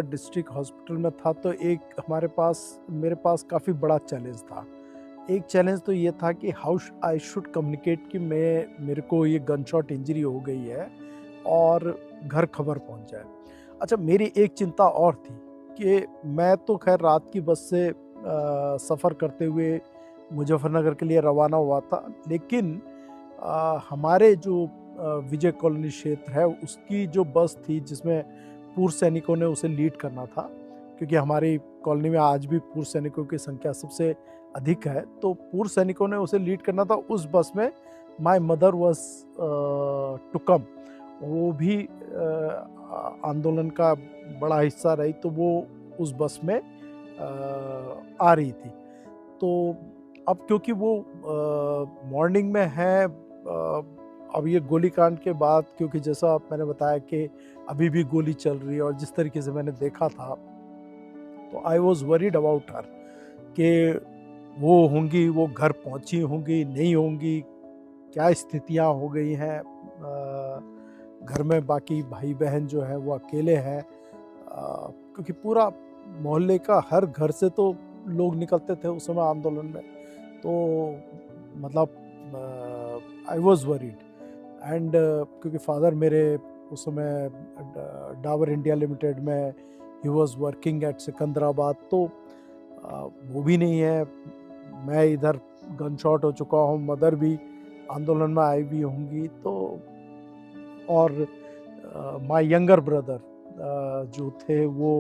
District hospital में था तो एक मेरे पास काफ़ी बड़ा चैलेंज था। एक चैलेंज तो ये था कि हाउ आई शुड कम्युनिकेट कि मेरे को ये गन शॉट इंजरी हो गई है और घर खबर पहुंच जाए। अच्छा, मेरी एक चिंता और थी कि मैं तो खैर रात की बस से सफ़र करते हुए मुजफ्फरनगर के लिए रवाना हुआ था, लेकिन हमारे जो विजय कॉलोनी क्षेत्र है उसकी जो बस थी जिसमें पूर्व सैनिकों ने उसे लीड करना था, क्योंकि हमारी कॉलोनी में आज भी पूर्व सैनिकों की संख्या सबसे अधिक है, तो पूर्व सैनिकों ने उसे लीड करना था। उस बस में my mother was to come, वो भी आंदोलन का बड़ा हिस्सा रही, तो वो उस बस में आ रही थी। तो अब क्योंकि वो मॉर्निंग में है, अब ये गोलीकांड के बाद, क्योंकि जैसा मैंने बताया कि अभी भी गोली चल रही है और जिस तरीके से मैंने देखा था, तो I was worried about her कि वो होंगी, वो घर पहुंची होंगी, नहीं होंगी, क्या स्थितियां हो गई हैं। घर में बाकी भाई बहन जो है वो अकेले हैं, क्योंकि पूरा मोहल्ले का हर घर से तो लोग निकलते थे उस समय आंदोलन में। तो मतलब आई वॉज वरीड एंड क्योंकि फादर मेरे उस समय डाबर इंडिया लिमिटेड में he was working at Secunderabad, तो वो भी नहीं है। मैं इधर गन शॉट हो चुका हूँ, मदर भी आंदोलन में आई भी होंगी, तो और माय यंगर ब्रदर जो थे वो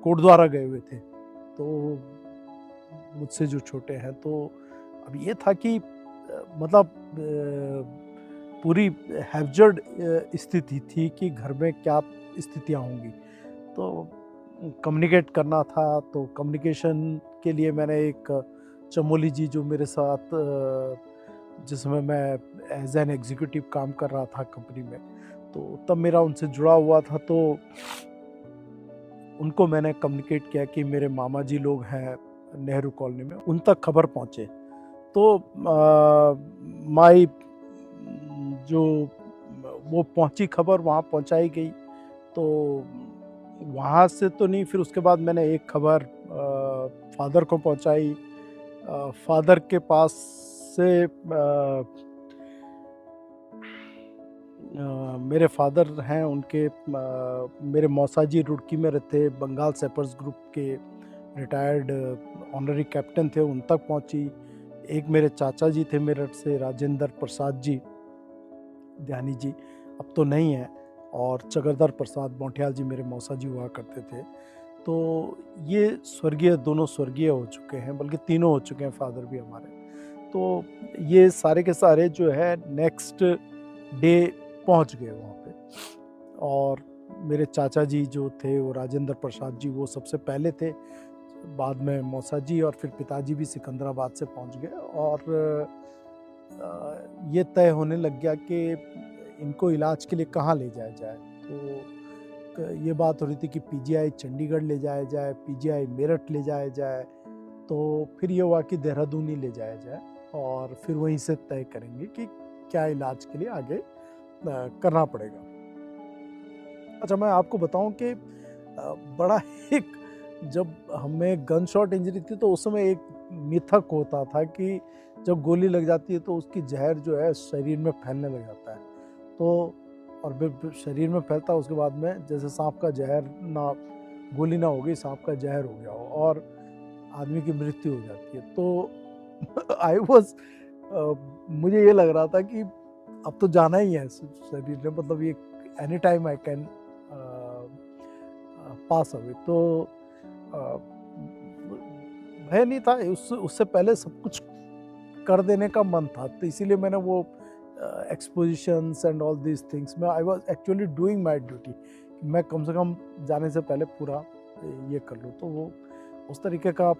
कोटद्वारा गए हुए थे, तो मुझसे जो छोटे हैं। तो अब ये था कि मतलब पूरी हैवजर्ड स्थिति थी कि घर में क्या स्थितियाँ होंगी, तो कम्युनिकेट करना था। तो कम्युनिकेशन के लिए मैंने एक चमोली जी जो मेरे साथ जिसमें मैं एज एन एग्जीक्यूटिव काम कर रहा था कंपनी में, तो तब मेरा उनसे जुड़ा हुआ था, तो उनको मैंने कम्युनिकेट किया कि मेरे मामा जी लोग हैं नेहरू कॉलोनी में, उन तक खबर पहुँचे। तो माई जो वो पहुंची खबर वहाँ पहुंचाई गई, तो वहाँ से तो नहीं, फिर उसके बाद मैंने एक खबर फादर को पहुंचाई। फादर के पास से मेरे फादर हैं, उनके मेरे मौसा जी रुड़की में रहते, बंगाल सेपर्स ग्रुप के रिटायर्ड ऑनरी कैप्टन थे, उन तक पहुंची। एक मेरे चाचा जी थे मेरठ से, राजेंद्र प्रसाद जी ध्यानी जी, अब तो नहीं है, और चगरधर प्रसाद बोंठियाल जी मेरे मौसा जी हुआ करते थे। तो ये दोनों स्वर्गीय हो चुके हैं, बल्कि तीनों हो चुके हैं फादर भी हमारे। तो ये सारे के सारे जो है नेक्स्ट डे पहुंच गए वहाँ पे, और मेरे चाचा जी जो थे वो राजेंद्र प्रसाद जी वो सबसे पहले थे, बाद में मौसा जी, और फिर पिताजी भी सिकंदराबाद से पहुंच गए। और ये तय होने लग गया कि इनको इलाज के लिए कहाँ ले जाया जाए। तो ये बात हो रही थी कि पीजीआई चंडीगढ़ ले जाया जाए, पीजीआई मेरठ ले जाया जाए, तो फिर ये हुआ कि देहरादून ही ले जाया जाए, और फिर वहीं से तय करेंगे कि क्या इलाज के लिए आगे करना पड़ेगा। अच्छा, मैं आपको बताऊं कि बड़ा एक जब हमें गन शॉट इंजरी थी तो उस समय एक मिथक होता था कि जब गोली लग जाती है तो उसकी जहर जो है शरीर में फैलने लग जाता है, तो और फिर शरीर में फैलता है, उसके बाद में जैसे सांप का जहर ना, गोली ना हो गई, सांप का जहर हो गया हो और आदमी की मृत्यु हो जाती है। तो आई वॉज मुझे ये लग रहा था कि अब तो जाना ही है शरीर में, मतलब ये any time I can pass away. तो भय नहीं था, उससे पहले सब कुछ कर देने का मन था, तो इसीलिए मैंने वो एक्सपोजिशंस एंड ऑल दीज थिंग्स में I was actually doing my duty, मैं कम से कम जाने से पहले पूरा ये कर लूँ। तो वो उस तरीके का